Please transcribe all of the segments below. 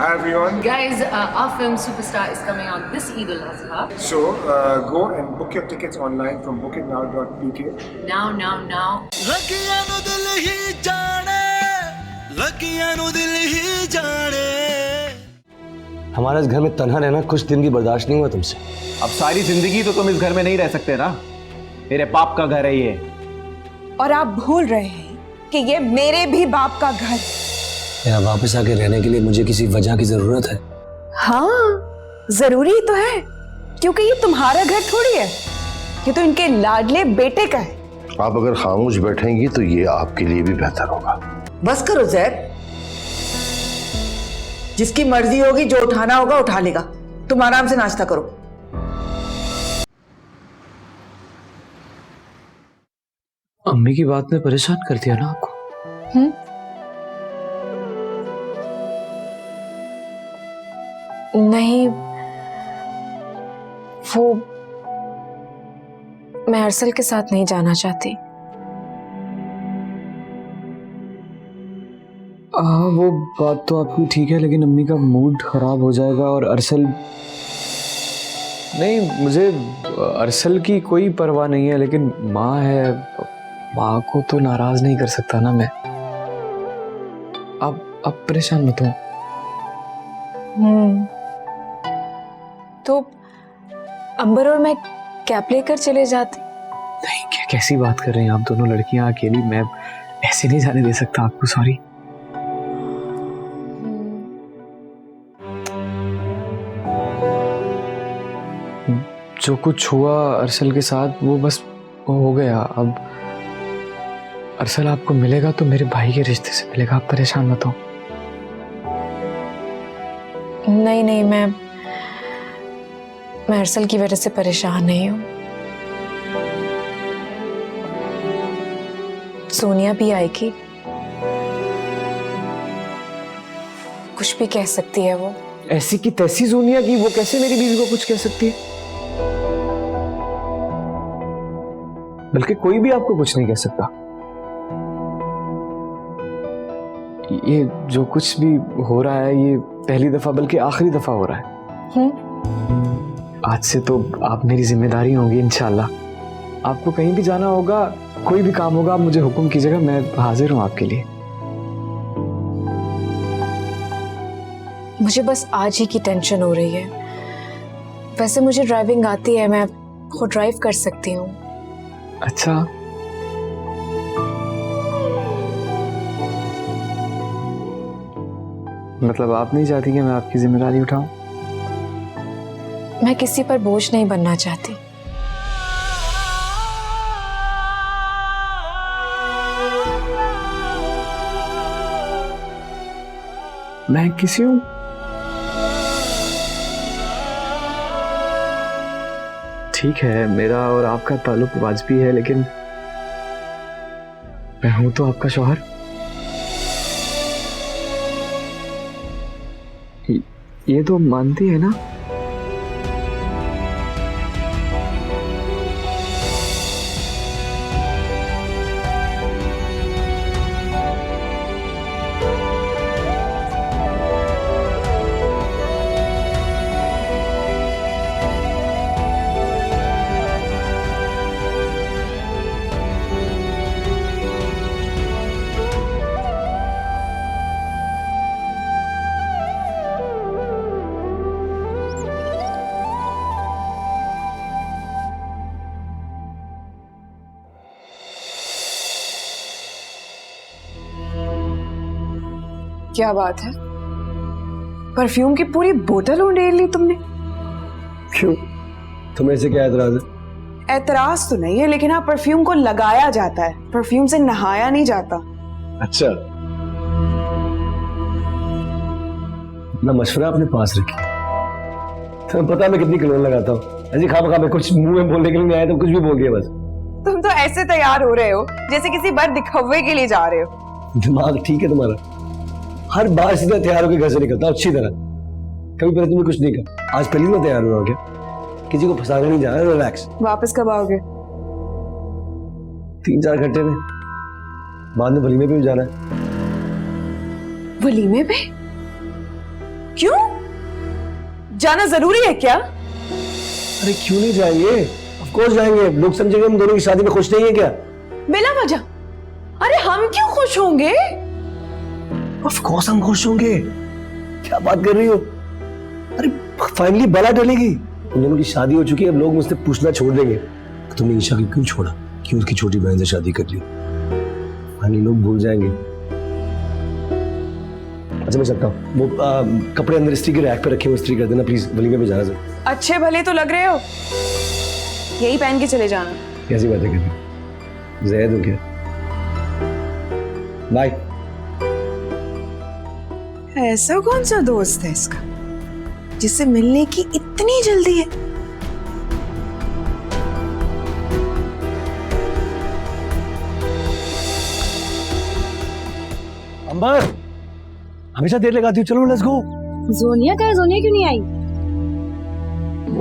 Hi everyone. Guys, our film Superstar is coming out this Eid al-Adha. So go and book your tickets online from bookitnow.pk. Now. लगियां नु दिल ही जाने, लगियां नु दिल ही जाने। हमारा इस घर में तन्हा रहना कुछ दिन भी बर्दाश्त नहीं हुआ तुमसे। अब सारी जिंदगी तो तुम इस घर में नहीं रह सकते ना, मेरे बाप का घर है ये। और आप भूल रहे हैं कि ये मेरे भी बाप का घर। यहाँ वापस आके रहने के लिए मुझे किसी वजह की जरूरत है। हाँ, जरूरी तो है, क्योंकि ये तुम्हारा घर थोड़ी है, ये तो इनके लाडले बेटे का है। आप अगर खामोश बैठेंगी तो ये आपके लिए भी बेहतर होगा। बस करो जैद, जिसकी मर्जी होगी जो उठाना होगा उठा लेगा। तुम आराम से नाश्ता करो। अम्मी की बात में परेशान कर दिया ना आपको? नहीं, वो मैं अरसल के साथ नहीं जाना चाहती। हाँ, वो बात तो आपकी ठीक है, लेकिन अम्मी का मूड खराब हो जाएगा। और अरसल, नहीं, मुझे अरसल की कोई परवाह नहीं है, लेकिन माँ है, माँ को तो नाराज नहीं कर सकता ना मैं। आप परेशान मत हो। तो अंबर और मैं कैब लेकर चले जाते। नहीं, क्या कैसी बात कर रहे हैं आप दोनों लड़कियां अकेली? मैं ऐसे नहीं जाने दे सकता आपको, सॉरी। जो कुछ हुआ अरसल के साथ वो बस वो हो गया। अब अरसल आपको मिलेगा तो मेरे भाई के रिश्ते से मिलेगा, आप परेशान मत हो। नहीं, मैं अरसल की वजह से परेशान नहीं हूँ। सोनिया भी आएगी, कुछ भी कह सकती है वो। ऐसी की तैसी सोनिया की, वो कैसे मेरी बीवी को कुछ कह सकती है? बल्कि कोई भी आपको कुछ नहीं कह सकता। ये जो कुछ भी हो रहा है ये पहली दफा बल्कि आखिरी दफा हो रहा है। आज से तो आप मेरी जिम्मेदारी होंगी इंशाल्लाह। आपको कहीं भी जाना होगा, कोई भी काम होगा, आप मुझे हुक्म कीजिएगा, मैं हाजिर हूं आपके लिए। मुझे बस आज ही की टेंशन हो रही है। वैसे मुझे ड्राइविंग आती है, मैं खुद ड्राइव कर सकती हूँ। अच्छा, मतलब आप नहीं चाहती कि मैं आपकी जिम्मेदारी उठाऊं? मैं किसी पर बोझ नहीं बनना चाहती। मैं किसी हूं? ठीक है, मेरा और आपका ताल्लुक वाजबी है, लेकिन मैं हूं तो आपका शौहर। ये तो मानती है ना? क्या बात है, परफ्यूम की पूरी बोतल उंडेल ली तुमने। क्यों, तुम्हें से क्या एतराज है? एतराज तो नहीं है, लेकिन हाँ, परफ्यूम को लगाया जाता है, परफ्यूम से नहाया नहीं जाता। अच्छा, अपना मशवरा अपने पास रखी। तुम्हें पता है मैं कितनी कलोन लगाता हूँ। ऐसी खामखा मैं कुछ मुंह में बोलने के लिए नहीं आया तो कुछ भी बोल दिया बस। तुम तो ऐसे तैयार हो रहे हो जैसे किसी बार दिखावे के लिए जा रहे हो। दिमाग ठीक है तुम्हारा? हर बार सीधा तैयार होकर घर से निकलता अच्छी तरह, कभी पहले तुमने कुछ नहीं कहा। आज पहली बार तैयार हुआ क्या? किसी को फंसाने नहीं जा रहा, रिलैक्स। वापस कब आओगे? 3-4 घंटे में, बाद में वलीमे पे भी जाना है। वलीमे पे? क्यों? जाना जरूरी है क्या? अरे क्यों नहीं जाएंगे? ऑफ कोर्स जाएंगे। लोग समझेंगे हम दोनों की शादी में खुश नहीं है क्या? बिला वजह? अरे हम क्यों खुश होंगे? ऑफ कोर्स हम खुश होंगे। क्या बात कर रही हो? अरे फाइनली बला टलेगी। उन दोनों की शादी हो चुकी है, अब लोग मुझसे पूछना छोड़ देंगे तुमने ईशा को क्यों छोड़ा, क्यों उसकी छोटी बहन से शादी कर ली। फाइनली लोग भूल जाएंगे। अच्छा मैं चलता हूँ, वो कपड़े अंदर इस्त्री के रैक पे रखे हुए इस्त्री कर देना प्लीज, वलीमे पे जाना सर। अच्छे भले तो लग रहे हो, यही पहन के चले जाना। कैसी बातें कर रही हो? जैद हो क्या? बाय। ऐसा कौन सा दोस्त है इसका जिससे मिलने की इतनी जल्दी है? अंबर, हमेशा देर लगाती हूँ, चलो लेट्स गो। जोनिया का है, जोनिया क्यों नहीं आई?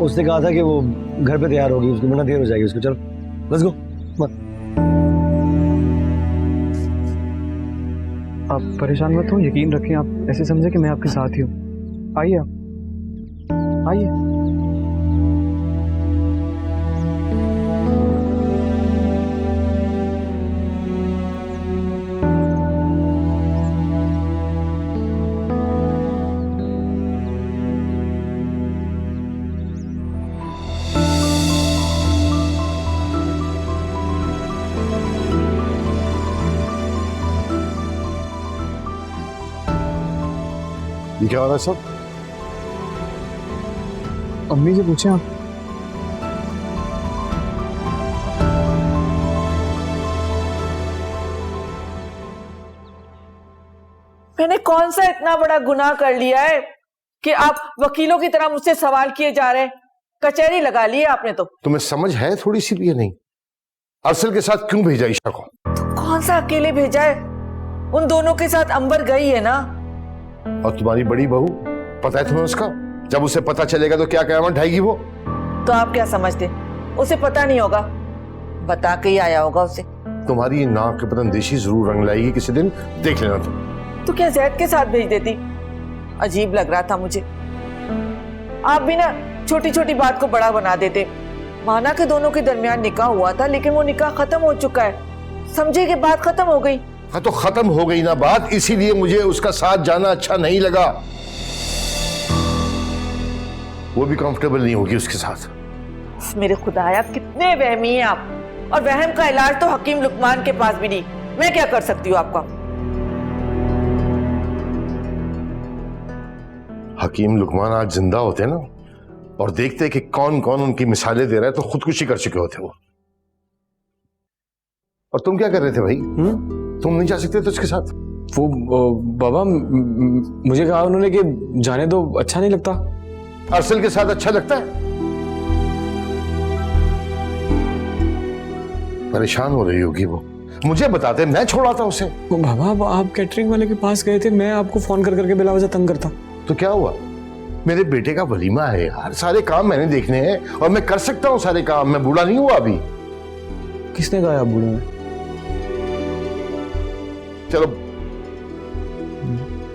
उसने कहा था कि वो घर पे तैयार होगी, उसको वरना देर हो जाएगी उसको। चलो लेट्स गो। आप परेशान मत हो, यकीन रखें, आप ऐसे समझे कि मैं आपके साथ ही हूँ। आइए आप, आइए। क्या हो रहा है सब? अम्मी से पूछें आप। मैंने कौन सा इतना बड़ा गुनाह कर लिया है कि आप वकीलों की तरह मुझसे सवाल किए जा रहे हैं? कचहरी लगा ली है आपने तो। तुम्हें समझ है थोड़ी सी भी या नहीं? अरसल के साथ क्यों भेजा ईशा को? तो कौन सा अकेले भेजा है? उन दोनों के साथ अंबर गई है ना। और तुम्हारी बड़ी बहू, पता है तुम्हें उसका? जब उसे पता चलेगा तो क्या कयामत ढाएगी वो? तो आप क्या समझते, उसे पता नहीं होगा? बता के ही आया होगा उसे। तुम्हारी ये नाक के पतंदेशी जरूर रंग लाएगी किसी दिन, देख लेना तुम। तो क्या जैद के साथ भेज देती? अजीब लग रहा था मुझे। आप भी ना छोटी छोटी बात को बड़ा बना देते। माना कि दोनों के दरमियान निकाह हुआ था, लेकिन वो निकाह खत्म हो चुका है। समझे कि बात खत्म हो गई। हाँ तो खत्म हो गई ना बात, इसीलिए मुझे उसका साथ जाना अच्छा नहीं लगा। वो भी कंफर्टेबल नहीं होगी उसके साथ। मेरे खुदाया, कितने वहमी हैं आप। और वहम का इलाज तो हकीम लुकमान के पास भी नहीं। मैं क्या कर सकती हूँ आपका? हकीम लुकमान आज जिंदा होते ना और देखते कि कौन कौन उनकी मिसालें दे रहा है तो खुदकुशी कर चुके होते वो। और तुम क्या कर रहे थे भाई? तुम नहीं जा सकते थे उसके साथ? वो बाबा, मुझे कहा उन्होंने कि जाने दो, अच्छा नहीं लगता। अरसल के साथ अच्छा लगता है? परेशान हो रही होगी वो। मुझे बताते, मैं छोड़ाता उसे। बाबा, आप कैटरिंग वाले के पास गए थे, मैं आपको फोन कर करके बिला वजह तंग करता। तो क्या हुआ? मेरे बेटे का वलीमा है यार, सारे काम मैंने देखने हैं और मैं कर सकता हूँ सारे काम। मैं बूढ़ा नहीं हुआ अभी। किसने कहा आप बूढ़े हैं? चलो,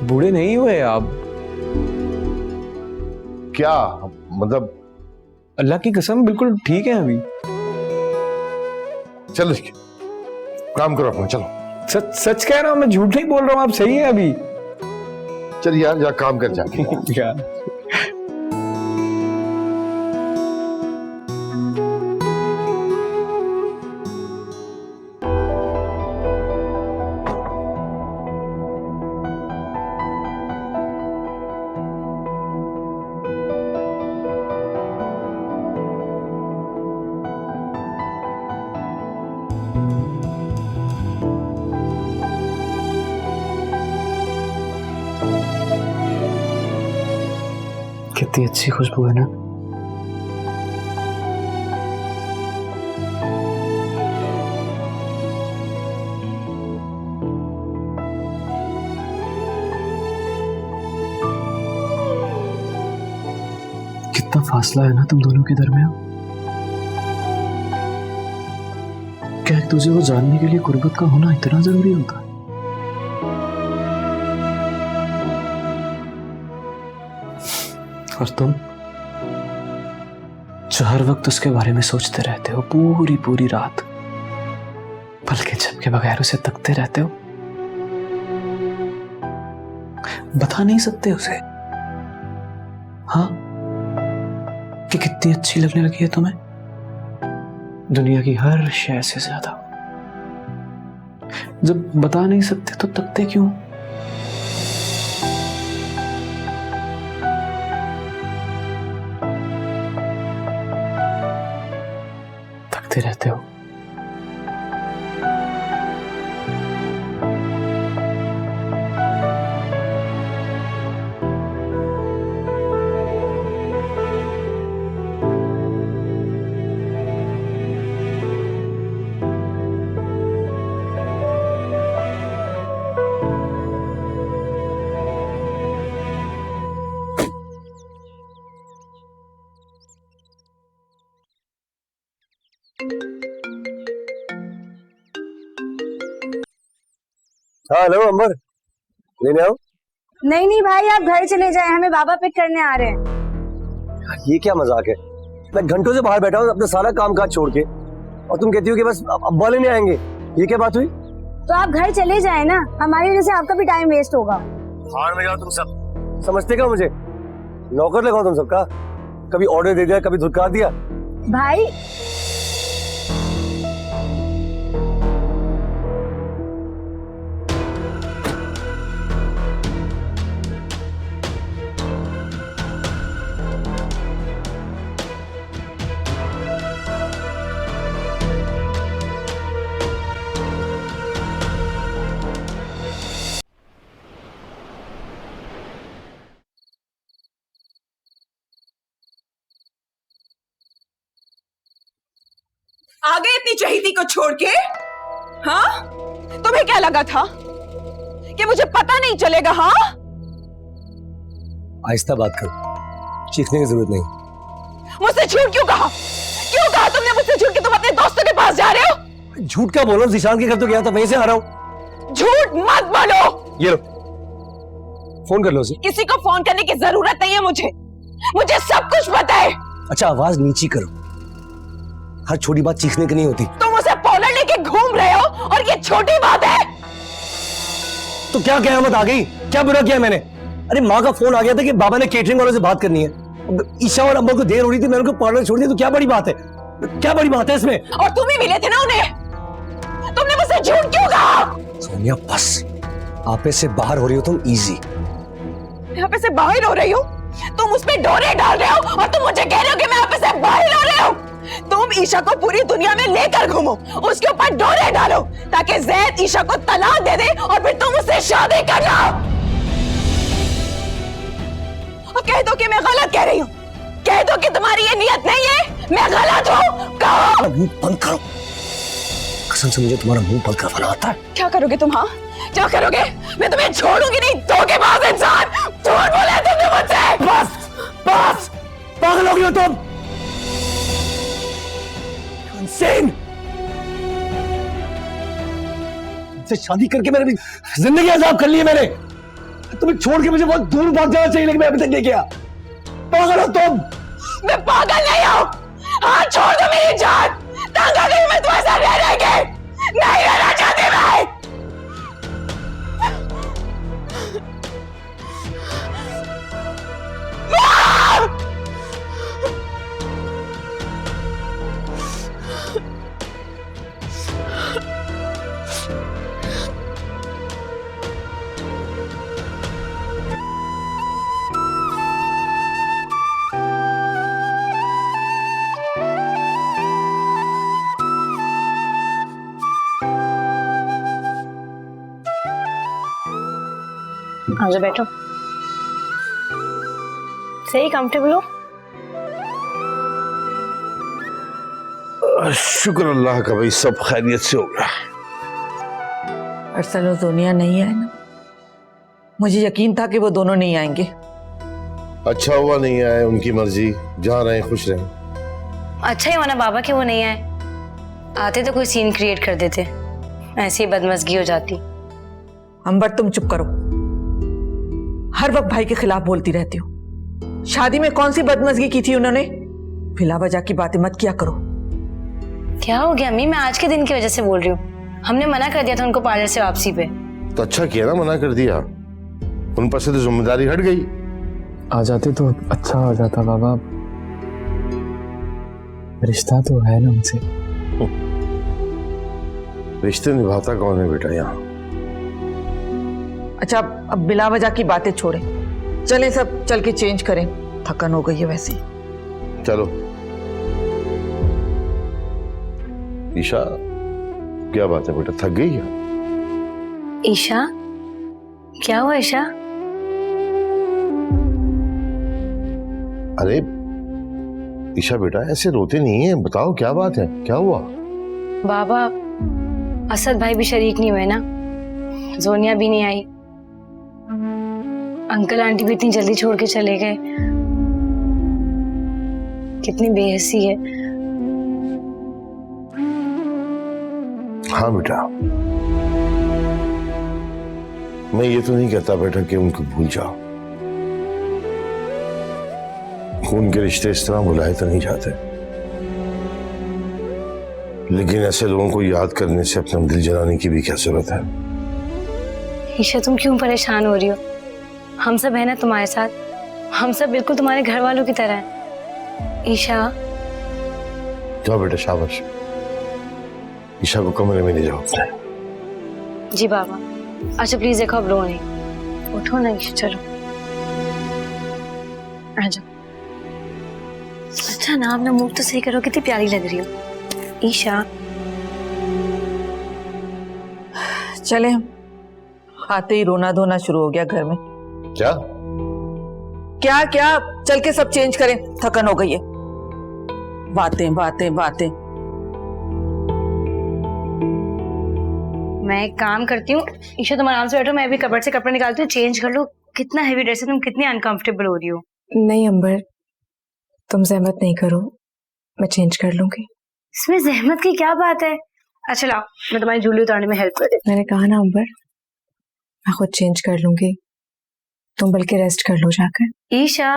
बूढ़े नहीं हुए आप। क्या मतलब? अल्लाह की कसम बिल्कुल ठीक है अभी। चलो काम करो अपना, चलो। सच सच कह रहा हूँ मैं, झूठ नहीं बोल रहा हूँ, आप सही है अभी। चल यार, जा काम कर जाके। क्या? कितनी अच्छी खुशबू है ना। कितना फासला है ना तुम दोनों के दरमियान। क्या एक दूसरे को जानने के लिए कुर्बत का होना इतना जरूरी होता है? और तुम जो हर वक्त उसके बारे में सोचते रहते हो पूरी पूरी रात, पलके झपके बगैर उसे तकते रहते हो, बता नहीं सकते उसे हाँ कि कितनी अच्छी लगने लगी है तुम्हें दुनिया की हर शय से ज्यादा। जब बता नहीं सकते तो तकते क्यों? तकते रहते हो। हाँ हेलो अंबर, लेने आओ। नहीं नहीं भाई, आप घर चले जाएं, हमें बाबा पिक करने आ रहे हैं। ये क्या मजाक है? मैं घंटों से बाहर बैठा हूँ अपना सारा काम काज छोड़ के, और तुम कहती हो कि बस अब्बा लेने आएंगे। ये क्या बात हुई? तो आप घर चले जाएं ना, हमारी वजह से आपका भी टाइम वेस्ट होगा। भाड़ में जाओ तुम सब। समझते क्या मुझे? नौकर लगाओ तुम सबका। कभी ऑर्डर दे दिया, कभी धुतकार दिया। भाई आ गए इतनी चहेती को छोड़ के? हाँ, तुम्हें क्या लगा था कि मुझे पता नहीं चलेगा? हाँ, आहिस्ता बात करो, चीखने की जरूरत नहीं। मुझसे झूठ क्यों कहा? क्यों कहा तुमने मुझसे झूठ कि तुम अपने दोस्तों के पास जा रहे हो? झूठ क्या बोलो, जिशान के घर तो गया था, वहीं से आ रहा हूँ। झूठ मत बोलो। ये लो, फोन कर लो उसे। किसी को फोन करने की जरूरत नहीं है मुझे सब कुछ पता है। अच्छा आवाज नीची करो, हर छोटी बात चीखने की नहीं होती। तुम उसे पोलैंड लेके घूम रहे हो और ये छोटी बात है? तो क्या कयामत आ गई? क्या बुरा किया मैंने? अरे माँ का फोन आ गया था कि बाबा ने केटरिंग वालों से बात करनी है। ईशा और अम्मा को देर हो रही थी, मैंने उनको पार्लर छोड़ दिया, तो क्या बड़ी बात है? क्या बड़ी बात है इसमें? और तुम ही मिले थे ना उन्हें, तुमने मुझसे झूठ क्यों कहा? सोनिया बस, आपे से बाहर हो रही हो तुम। इजी यहाँ पे से बाहर हो रही हो? तुम उस पे डोरे डाल रहे हो और तुम मुझे कह रहे हो कि मैं यहाँ पे से बाहर हो रही हूँ। तुम ईशा को पूरी दुनिया में लेकर घूमो, उसके ऊपर डोरे डालो ताकि जैद ईशा को तलाक दे दे और फिर तुम उससे शादी करना। और कह दो कि मैं गलत कह रही हूँ, कह दो कि तुम्हारी ये नियत नहीं है, मैं गलत हूँ। कहो। मुंह बंद करो, कसम से मुझे तुम्हारा मुंह बंद करवाना आता है। क्या करोगे तुम? हाँ क्या करोगे? मैं तुम्हें छोड़ूंगी नहीं, धोखेबाज इंसान। झूठ बोला तुमने मुझसे। बस बस, पागल हो गई हो तुम। इंसेन। तुमसे शादी करके मैंने जिंदगी आजाद कर ली है। मैंने तुम्हें छोड़ के मुझे बहुत दूर भाग जाना चाहिए, लेकिन मैं अभी तक नहीं गया। पागल हो तुम। मैं पागल नहीं हूँ। हाँ छोड़ दो मेरी जान, तंग आ गई मैं तुम्हारे साथ रह के, नहीं रहना चाहती मैं। आजा बैठो, सही कंफर्टेबल हो? शुक्र अल्लाह का भाई, सब खैरियत से हो गया। अरसल और सोनिया नहीं आए ना, मुझे यकीन था कि वो दोनों नहीं आएंगे। अच्छा हुआ नहीं आए, उनकी मर्जी, जहाँ रहे खुश रहे। अच्छा ही हुआ ना बाबा कि वो नहीं आए, आते तो कोई सीन क्रिएट कर देते, ऐसी बदमज़गी हो जाती। अंबर तुम चुप करो, हर वक्त भाई के खिलाफ बोलती रहती हो। शादी में कौन सी बदमजगी की थी उन्होंने? बिला वजह की बातें मत किया करो। क्या हो गया अम्मी? मैं आज के दिन की वजह से बोल रही हूँ। हमने मना कर दिया था उनको पार्लर से वापसी पे। तो अच्छा किया ना, मना कर दिया। उन पर से तो जिम्मेदारी हट गई। आ जाते तो अच्छा हो जाता बाबा, रिश्ता तो है ना उनसे। रिश्ते निभाता कौन है बेटा यहाँ? अच्छा अब बिला वजह की बातें छोड़ें, चलें सब चल के चेंज करें, थकन हो गई है वैसे ही। चलो। ईशा क्या बात है बेटा, थक गई क्या? ईशा, क्या हुआ ईशा? अरे ईशा बेटा ऐसे रोते नहीं है, बताओ क्या बात है, क्या हुआ? बाबा, असद भाई भी शरीक नहीं हुए ना, जोनिया भी नहीं आई, अंकल आंटी भी इतनी जल्दी छोड़ के चले गए। कितनी बेहसी है। हाँ बेटा, मैं ये तो नहीं कहता बेटा कि उनको भूल जाओ। खून के रिश्ते इस तरह भुलाए तो नहीं जाते, लेकिन ऐसे लोगों को याद करने से अपना दिल जलाने की भी क्या जरूरत है? ईशा, तुम क्यों परेशान हो रही हो? हम सब है ना तुम्हारे साथ, हम सब बिल्कुल तुम्हारे घर वालों की तरह हैं। ईशा, जाओ बेटा, शाबाश। ईशा को कमरे में ले जाओ अपने। जी बाबा। अच्छा प्लीज देखो, अब रो नहीं, उठो ना ईशा, चलो आ जाओ। अच्छा ना, अपना मुंह तो सही करो, कितनी प्यारी लग रही हो ईशा। चले, आते ही रोना धोना शुरू हो गया घर में। क्या क्या क्या, चल के सब चेंज करें, थकन हो गई है। बातें बातें बातें। मैं एक काम करती हूँ, ईशा तुम आराम से बैठो, मैं अभी कपबोर्ड से कपड़े निकालती हूँ, चेंज कर लो। कितना हेवी ड्रेस है, तुम कितनी अनकंफर्टेबल हो रही हो। नहीं अंबर, तुम जहमत नहीं करो, मैं चेंज कर लूंगी। इसमें जहमत की क्या बात है? अच्छा लाओ, मैं तुम्हारी झूली उतारने में हेल्प कर देती। मैंने कहा ना अंबर, मैं खुद चेंज कर लूंगी, तुम बल्कि रेस्ट कर लो जाकर। ईशा,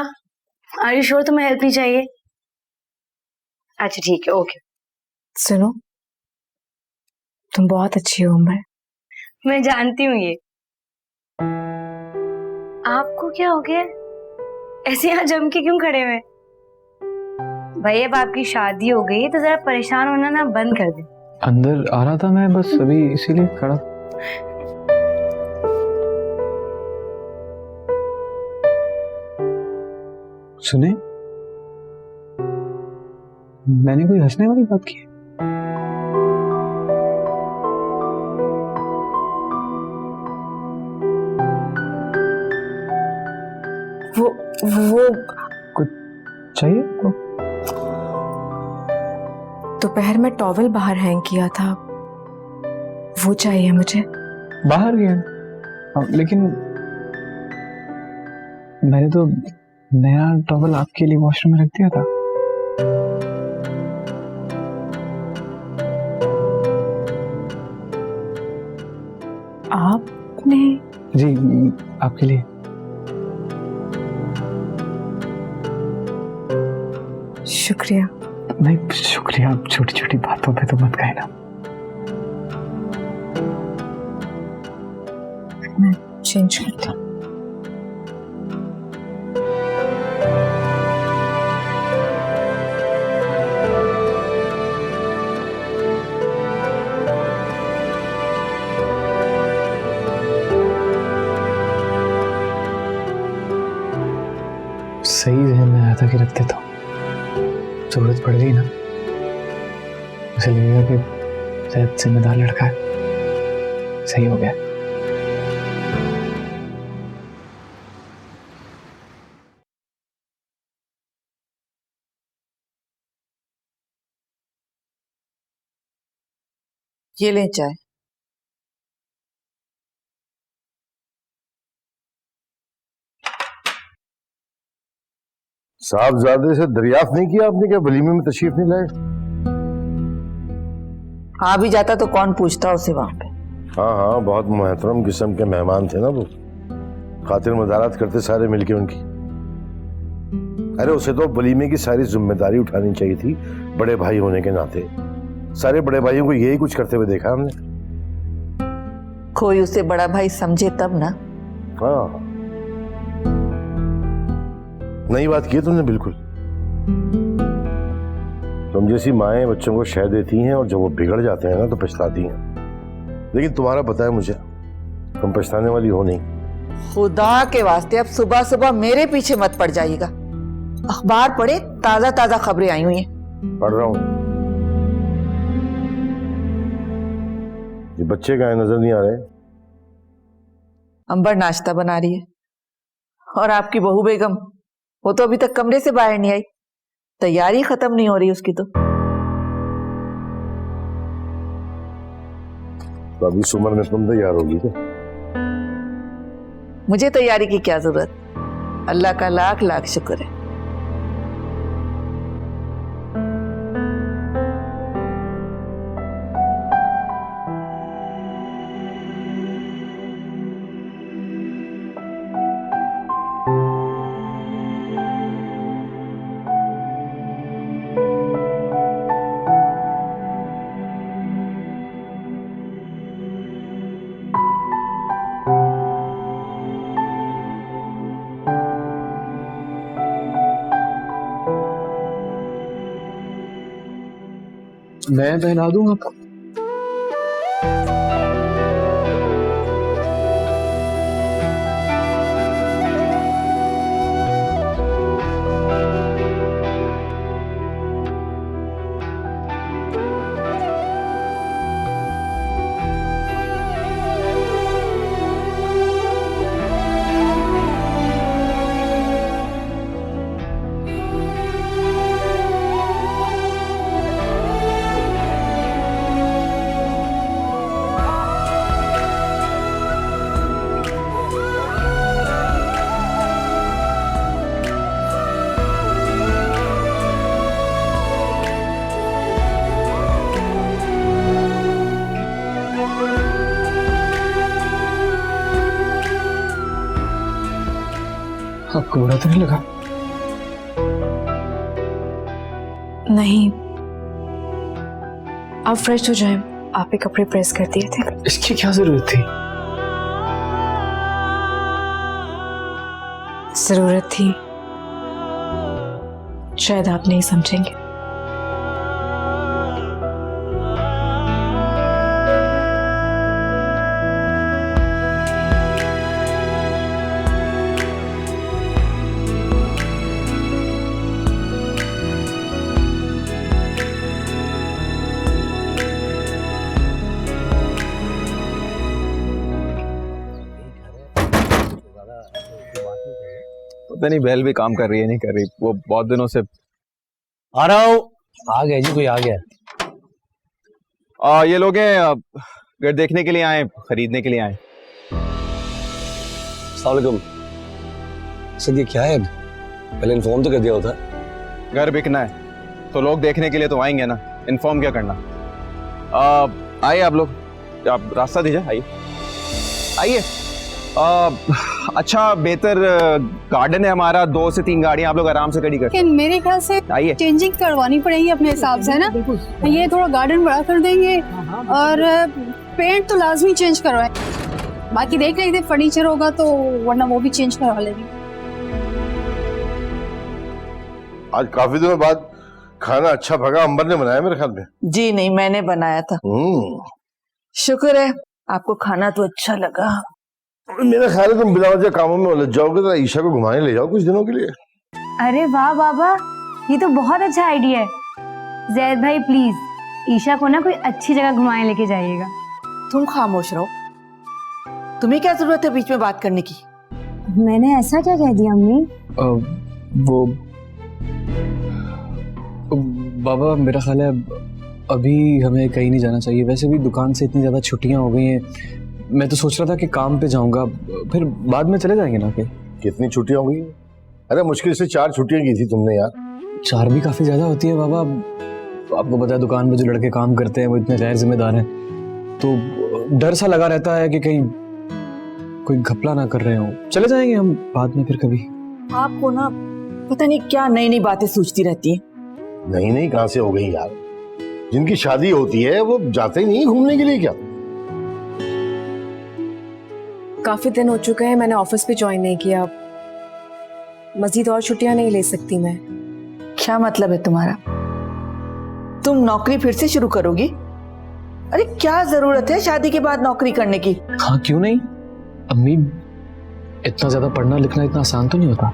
आर यू श्योर तुम्हें हेल्प नहीं चाहिए? अच्छा ठीक है, ओके। सुनो, तुम बहुत अच्छी हो अंबर। मैं जानती हूँ ये। आपको क्या हो गया? ऐसे यहाँ जम के क्यों खड़े हुए? भाई अब आपकी शादी हो गई तो जरा परेशान होना ना बंद कर दे। अंदर आ रहा था मैं बस अभी, इसीलिए खड़ा। सुने, मैंने कोई हंसने वाली बात की? वो कुछ चाहिए आपको? दोपहर में टॉवल बाहर हैंग किया था, वो चाहिए मुझे। बाहर गया? लेकिन मैंने तो नया टॉवल आपके लिए वॉशरूम में रख दिया था। आपने? जी, आपके लिए। शुक्रिया। नहीं शुक्रिया, आप छोटी छोटी बातों पे तो मत कहना। मैं चेंज करती हूँ। सही जहन में आया था कि रख देता हूँ, जरूरत पड़ गई ना, उसे लगेगा कि शायद जिम्मेदार लड़का है। सही हो गया। ये ले चाय। साहबजादे से दरियाफ्त नहीं किया आपने, क्या वलीमे में तशरीफ नहीं लाए? आ भी जाता तो कौन पूछता उसे वहां पे। हाँ हाँ, बहुत मोहतरम किस्म के मेहमान थे ना वो, खातिर मदारत करते सारे मिलके उनकी। अरे उसे तो वलीमे की सारी जिम्मेदारी उठानी चाहिए थी बड़े भाई होने के नाते। सारे बड़े भाइयों को यही कुछ करते हुए देखा हमने। कोई उसे बड़ा भाई समझे तब ना। हाँ, नई बात की तुमने बिल्कुल। तुम जैसी माएं बच्चों को शह देती हैं और जब वो बिगड़ जाते हैं ना तो पछताती हैं। लेकिन तुम्हारा पता है मुझे, तुम पछताने वाली हो नहीं। खुदा के वास्ते अब सुबह सुबह मेरे पीछे मत पड़ जाइएगा। अखबार पढ़े, ताजा ताजा खबरें आई हुई हैं। पढ़ रहा हूं। ये बच्चे कहाँ नजर नहीं आ रहे? अंबर नाश्ता बना रही है और आपकी बहू बेगम, वो तो अभी तक कमरे से बाहर नहीं आई। तैयारी खत्म नहीं हो रही उसकी तो अभी इस उम्र में तुम तैयार होगी क्या? मुझे तैयारी की क्या जरूरत, अल्लाह का लाख लाख शुक्र है। मैं पहना दूं आपको? आपको बुरा तो नहीं लगा? नहीं, आप फ्रेश हो जाएं। आप ही कपड़े प्रेस कर दिए थे। इसकी क्या जरूरत थी? जरूरत थी, शायद आप नहीं समझेंगे। पता नहीं बेल भी काम कर रही है नहीं कर रही, वो बहुत दिनों से। आ रहा हूँ। आ गया जी, कोई आ गया। ये लोग हैं घर देखने के लिए आए, खरीदने के लिए आए। अस्सलाम वालेकुम। सर ये क्या है, पहले इन्फॉर्म तो कर दिया होता। घर बिकना है तो लोग देखने के लिए तो आएंगे ना, इन्फॉर्म क्या करना। आइए आप लोग, आप रास्ता दीजिए, आइए आइए। अच्छा बेहतर गार्डन है हमारा, 2 से 3 गाड़ियां आप लोग आराम से खड़ी कर। मेरे ख्याल से आइए, चेंजिंग करवानी पड़ेगी अपने हिसाब से, है ना। ये थोड़ा गार्डन बड़ा कर देंगे और पेंट तो लाजमी चेंज करवाएं। बाकी देख लेंगे, फर्नीचर होगा तो, वरना वो भी चेंज करवा लेंगे। आज काफी दिनों बाद खाना अच्छा भगा अंबर ने बनाया मेरे ख्याल में। जी नहीं, मैंने बनाया था। शुक्र है, आपको खाना तो अच्छा लगा। मेरा ख्याल है तुम बिना वजह कामों में उलझ जाओगे तो ईशा को घुमाने ले जाओ कुछ दिनों के लिए। अरे वाह बाबा, ये तो बहुत अच्छा आइडिया है। जैद भाई प्लीज ईशा को ना कोई अच्छी जगह घुमाने लेके जाइएगा। तुम खामोश रहो, तुम्हें क्या जरूरत है बीच में बात करने की? मैंने ऐसा क्या कह दिया अम्मी? वो बाबा मेरा ख्याल है अभी हमें कहीं नहीं जाना चाहिए। वैसे भी दुकान से इतनी ज़्यादा छुट्टियां हो गई हैं। मैं तो सोच रहा था कि काम पे जाऊंगा, फिर बाद में चले जाएंगे ना। फिर कितनी छुट्टियां हो गई? अरे मुश्किल से 4 छुट्टियां की थी तुमने यार। 4 भी काफ़ी ज़्यादा होती है बाबा। आपको पता है दुकान में जो लड़के काम करते हैं वो इतने गैर जिम्मेदार हैं, तो डर सा लगा रहता है कि कहीं कोई घपला ना कर रहे हो। चले जाएंगे हम बाद में फिर कभी। आपको ना पता नहीं क्या नई नई बातें सोचती रहती है। नहीं नहीं, कहां से हो गई यार? जिनकी शादी होती है वो जाते ही नहीं घूमने के लिए क्या? काफी दिन हो चुके हैं, मैंने ऑफिस भी ज्वाइन नहीं किया। मजीद और छुट्टियां नहीं ले सकती मैं। क्या मतलब है तुम्हारा? तुम नौकरी फिर से शुरू करोगी? अरे क्या जरूरत है शादी के बाद नौकरी करने की? हाँ क्यों नहीं अम्मी, इतना ज्यादा पढ़ना लिखना इतना आसान तो नहीं होता।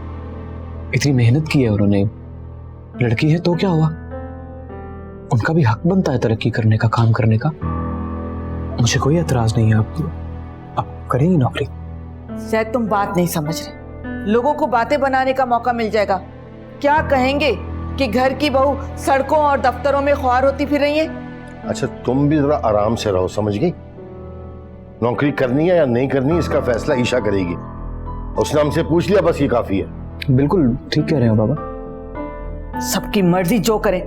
इतनी मेहनत की है उन्होंने, लड़की है तो क्या हुआ, उनका भी हक बनता है तरक्की करने का, काम करने का। मुझे कोई एतराज नहीं है। आप करेंगी नौकरी? शायद तुम बात नहीं समझ रहे। लोगों को बातें बनाने का मौका मिल जाएगा। क्या कहेंगे कि घर की बहू सड़कों और दफ्तरों में ख्वार होती फिर रही है? अच्छा तुम भी जरा आराम से रहो, समझ गई? नौकरी करनी है या नहीं करनी इसका फैसला ईशा करेगी। उसने हमसे पूछ लिया, बस ये काफी है। बिल्कुल ठीक कह रहे हो बाबा। सबकी मर्जी जो करे,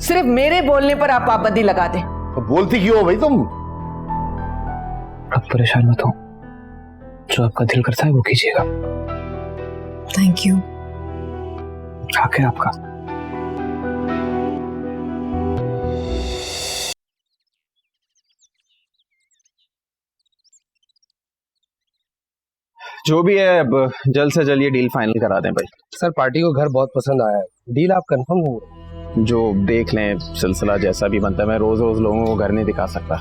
सिर्फ मेरे बोलने पर आप पाबंदी लगा दें। तो बोलती क्यों हो भाई तुम? अब परेशान मत हो, जो आपका दिल करता है वो कीजिएगा। Thank you. आखिर आपका। जो भी है अब जल्द से जल्द ये डील फाइनल करा दें भाई। सर पार्टी को घर बहुत पसंद आया है, डील आप कंफर्म होंगे? जो देख लें, सिलसिला जैसा भी बनता है। मैं रोज रोज लोगों को घर नहीं दिखा सकता।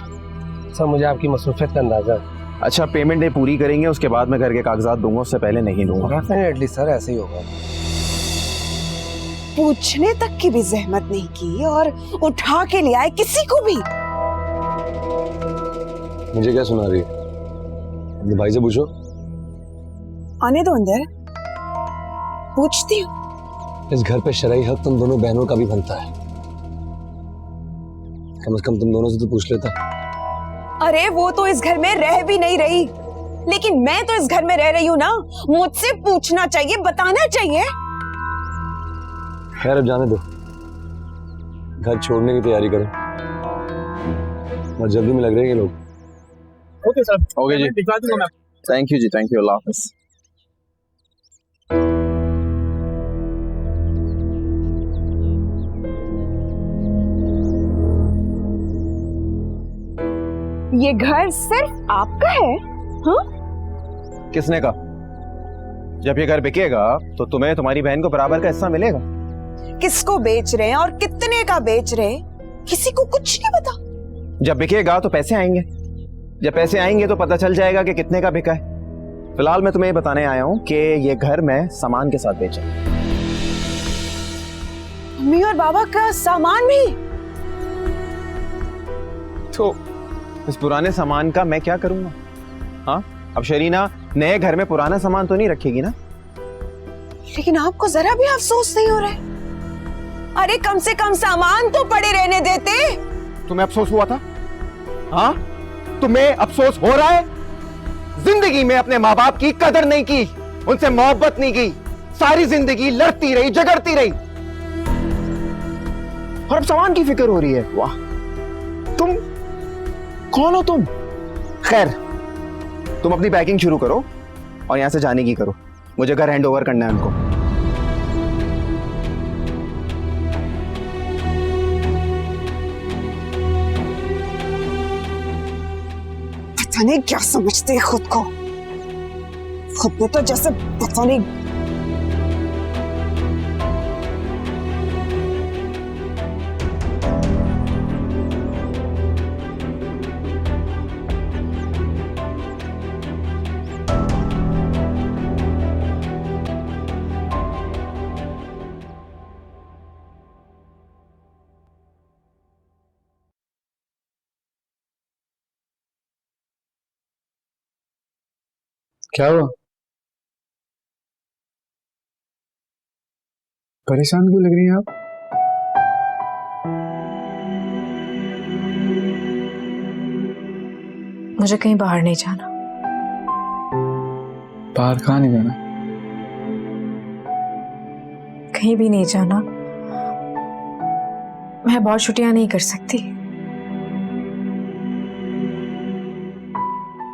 सर मुझे आपकी मसरूफियत का अंदाजा है। अच्छा पेमेंट डे पूरी करेंगे, उसके बाद मैं घर के कागजात दूंगा, उससे पहले नहीं दूंगा। डेफिनेटली सर, ऐसे ही होगा। पूछने तक की भी जहमत नहीं की और उठा के ले आए किसी को भी। मुझे क्या सुना रही है? अपने भाई से पूछो। आने दो अंदर, पूछती हूँ। इस घर पे शरई हक तुम दोनों बहनों का भी बनता है, कम से कम तुम दोनों से तो पूछ लेता। अरे वो तो इस घर में रह भी नहीं रही, लेकिन मैं तो इस घर में रह रही हूँ ना, मुझसे पूछना चाहिए, बताना चाहिए। खैर अब जाने दो, घर छोड़ने की तैयारी करो और जल्दी में लग रहे हैं ये लोग। ओके सर, ओके जी, दिखा दूंगा मैं। थैंक यू जी, थैंक यू, अल्लाह हाफिज। ये घर सिर्फ आपका है? हाँ? किसने कहा? जब ये घर बिकेगा तो तुम्हें तुम्हारी बहन को बराबर का हिस्सा मिलेगा। किसको बेच रहे हैं और कितने का बेच रहे हैं, किसी को कुछ नहीं पता। जब बिकेगा तो पैसे आएंगे, जब पैसे आएंगे तो पता चल जाएगा कि कितने का बिका है। फिलहाल मैं तुम्हें बताने आया हूं कि ये घर मैं सामान के साथ बेचा। मम्मी और बाबा का सामान भी? तो इस पुराने सामान का मैं क्या करूंगा? हाँ, अब शरीना नए घर में पुराना सामान तो नहीं रखेगी ना। लेकिन आपको जरा भी अफसोस नहीं हो रहा है? अरे कम से कम सामान तो पड़े रहने देते। तुम्हें अफसोस हुआ था? हाँ, तुम्हें अफसोस हो रहा है? जिंदगी में अपने माँ बाप की कदर नहीं की, उनसे मोहब्बत नहीं की, सारी जिंदगी लड़ती रही, झगड़ती रही, और अब सामान की फिक्र हो रही है। वाह, तुम कौन हो तुम? खैर, तुम अपनी पैकिंग शुरू करो और यहां से जाने की करो, मुझे घर हैंड ओवर करना है उनको। पता नहीं क्या समझते हैं खुद को, खुद में तो जैसे पता नहीं। क्या हुआ? परेशान क्यों लग रही हैं आप? मुझे कहीं बाहर नहीं जाना। बाहर कहाँ नहीं जाना? कहीं भी नहीं जाना। मैं बहुत छुट्टियां नहीं कर सकती।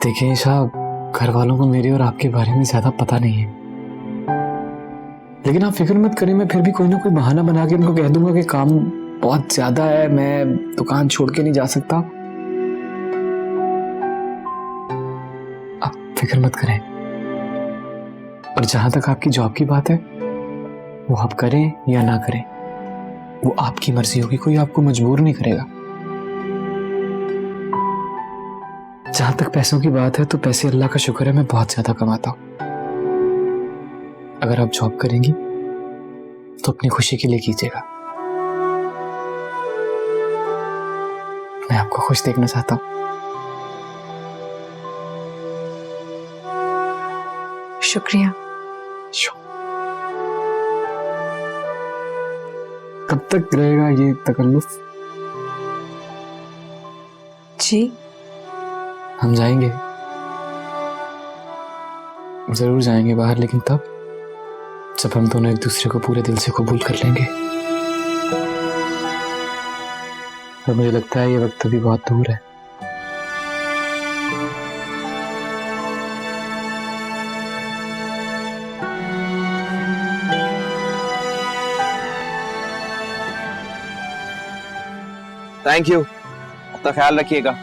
देखिए ईशा, घर वालों को मेरे और आपके बारे में ज्यादा पता नहीं है। लेकिन आप फिक्र मत करें, मैं फिर भी कोई ना कोई बहाना बना के उनको कह दूंगा कि काम बहुत ज्यादा है, मैं दुकान छोड़ के नहीं जा सकता। आप फिक्र मत करें। और जहां तक आपकी जॉब की बात है, वो आप करें या ना करें, वो आपकी मर्जी होगी, कोई आपको मजबूर नहीं करेगा। जहां तक पैसों की बात है तो पैसे अल्लाह का शुक्र है मैं बहुत ज्यादा कमाता हूं। अगर आप जॉब करेंगी तो अपनी खुशी के लिए कीजिएगा। मैं आपको खुश देखना चाहता हूं। शुक्रिया। कब तक रहेगा ये तकल्लुफ? जी हम जाएंगे, जरूर जाएंगे बाहर, लेकिन तब जब हम दोनों एक दूसरे को पूरे दिल से कबूल कर लेंगे। और मुझे लगता है ये वक्त अभी बहुत दूर है। थैंक यू, अपना ख्याल रखिएगा।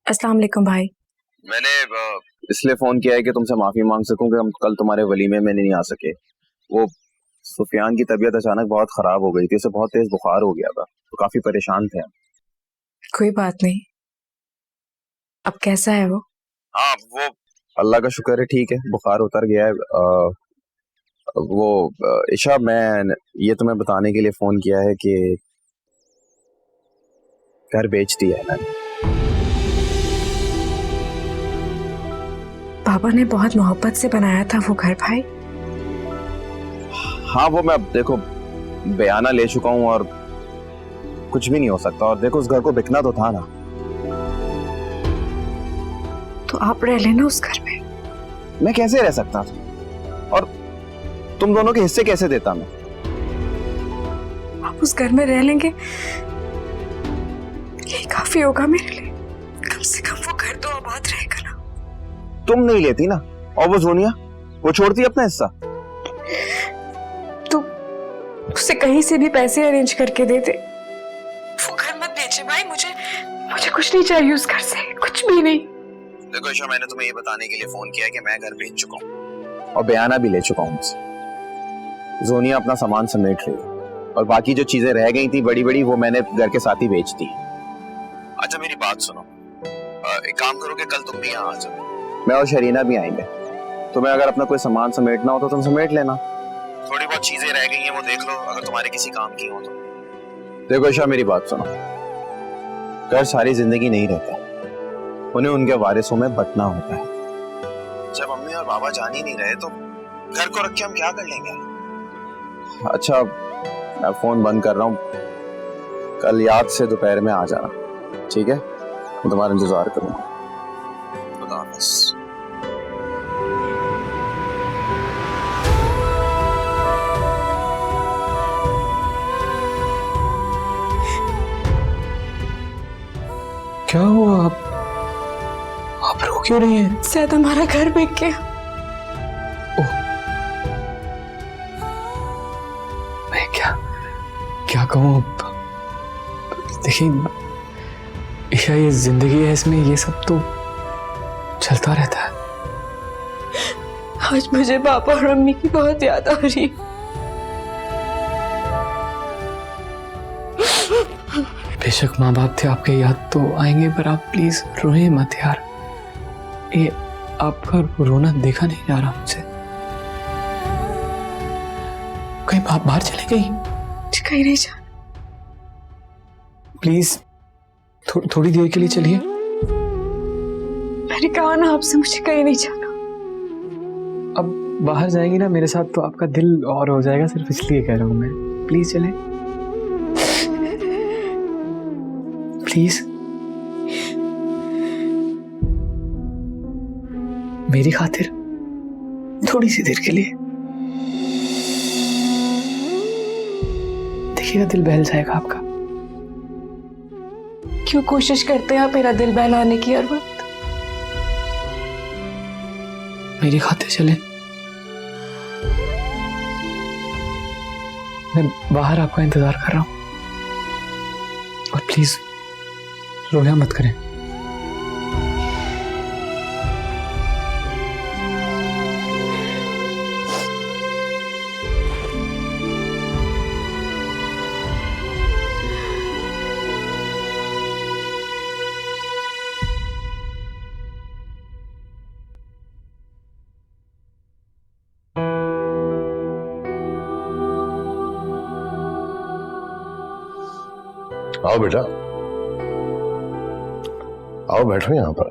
अस्सलाम वालेकुम भाई। मैंने इसलिए फोन किया है कि तुमसे माफी मांग सकूं कि हम कल तुम्हारे वलीमे में नहीं आ सके। वो सुफियान की तबीयत अचानक बहुत खराब हो गई थी, उसे बहुत तेज बुखार हो गया था, तो काफी परेशान थे हम। कोई बात नहीं, अब कैसा है वो? हाँ, वो अल्लाह का शुक्र है, ठीक है, बुखार उतर गया है। ईशा, मैं ये तुम्हें बताने के लिए फोन किया है कि घर बेच दिया है मैंने। पापा ने बहुत मोहब्बत से बनाया था वो घर भाई। हाँ, वो मैं देखो बयाना ले चुका हूँ और कुछ भी नहीं हो सकता। और देखो, उस घर को बिकना तो था ना। तो आप रह लेना उस घर में। मैं कैसे रह सकता था? और तुम दोनों के हिस्से कैसे देता मैं? आप उस घर में रह लेंगे, यही काफी होगा मेरे लिए। कम से कम वो घर तो आबाद रहेगा ना। तुम नहीं लेती ना, और वो जोनिया, वो छोड़ती अपना हिस्सा। तो उसे कहीं से भी पैसे अरेंज करके दे दे। वो घर मत बेचे भाई, मुझे कुछ नहीं चाहिए उस घर से, कुछ भी नहीं। देखो ईशा, मैंने तुम्हें ये बताने के लिए फोन किया कि मैं घर बेच चुका हूँ और बयाना भी ले चुका हूँ मुझसे। जोनिया अपना सामान समेट रही है और बाकी जो चीजें रह गई थी बड़ी बड़ी, वो मैंने घर के साथ ही बेच दी। अच्छा मेरी बात सुनो, एक काम करो कि कल तुम भी यहाँ आ जाओ, मैं और शरीना भी आएंगे। तुम्हें अगर अपना कोई सामान समेटना हो तो तुम समेट लेना। थोड़ी बहुत चीजें रह गई हैं, वो देख लो, अगर तुम्हारे किसी काम की हो तो। देखो ईशा, मेरी बात सुनो, घर सारी जिंदगी नहीं रहता, उन्हें उनके वारिसों में बंटना होता है। जब मम्मी और बाबा जान ही नहीं रहे तो घर को रख के हम क्या कर लेंगे? अच्छा, मैं फोन बंद कर रहा हूँ, कल याद से दोपहर में आ जाना, ठीक है? मैं तुम्हारा इंतजार करूंगा। खुदा हाफिज़। क्या हुआ? आप रो क्यों रही हैं? शायद हमारा घर बिक गया। मैं क्या कहूँ? देखिए ईशा, ये जिंदगी है, इसमें ये सब तो चलता रहता है। आज मुझे पापा और मम्मी की बहुत याद आ रही है। बेशक माँ बाप थे आपके, याद तो आएंगे, पर आप प्लीज रोए मत यार। ये आपका रोना देखा नहीं जा रहा मुझसे। कहीं आप बाहर चले गई? कहीं नहीं जा। प्लीज थोड़ी देर के लिए चलिए। मैंने कहा ना आपसे, मुझे कहीं नहीं जाना। अब बाहर जाएंगी ना मेरे साथ तो आपका दिल और हो जाएगा, सिर्फ इसलिए कह रहा हूँ मैं। प्लीज चलें, प्लीज। मेरी खातिर थोड़ी सी देर के लिए। देखिएगा दिल बहल जाएगा आपका। क्यों कोशिश करते हैं आप मेरा दिल बहलाने की हर वक्त? मेरी खातिर चले। मैं बाहर आपका इंतजार कर रहा हूं, और प्लीज रोया मत करें। आओ बेटा, आओ बैठो यहां पर।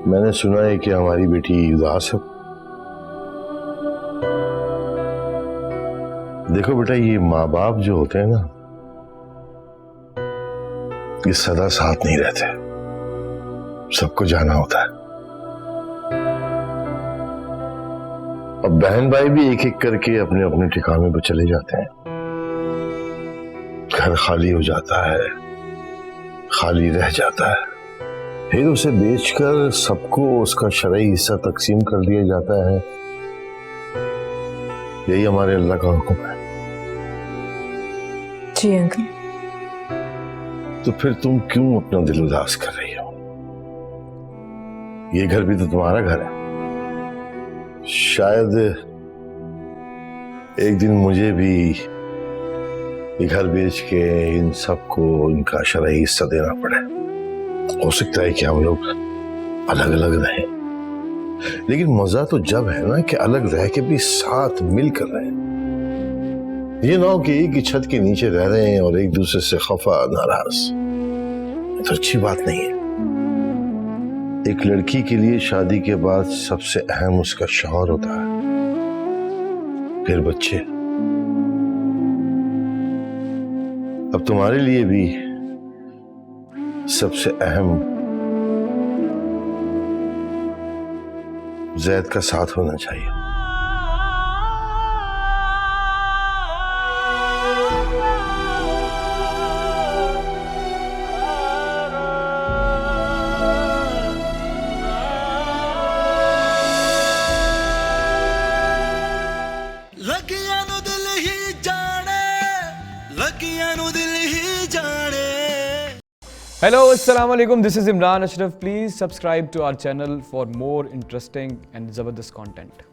मैंने सुना है कि हमारी बेटी उदास है। देखो बेटा, ये माँ बाप जो होते हैं ना, ये सदा साथ नहीं रहते, सबको जाना होता है। अब बहन भाई भी एक एक करके अपने अपने ठिकाने पर चले जाते हैं। घर खाली हो जाता है, खाली रह जाता है, फिर उसे बेचकर सबको उसका शरई हिस्सा तकसीम कर दिया जाता है। यही हमारे अल्लाह का हुक्म है। जी अंकल। तो फिर तुम क्यों अपना दिल उदास कर रही हो? ये घर भी तो तुम्हारा घर है। शायद एक दिन मुझे भी ये घर बेच के इन सबको इनका शरई हिस्सा देना पड़े। हो सकता है कि हम लोग अलग अलग रहें, लेकिन मजा तो जब है ना कि अलग रह के भी साथ मिलकर रहें। ये ना हो कि एक ही छत के नीचे रह रहे हैं और एक दूसरे से खफा नाराज। ये तो अच्छी बात नहीं है। एक लड़की के लिए शादी के बाद सबसे अहम उसका शौहर होता है, फिर बच्चे। अब तुम्हारे लिए भी सबसे अहम जैद का साथ होना चाहिए। लगियां नु दिल ही जाने, लगियां नु दिल ही जाने। Hello, Assalamu alaikum. This is Imran Ashraf. Please subscribe to our channel for more interesting and Zabardast content.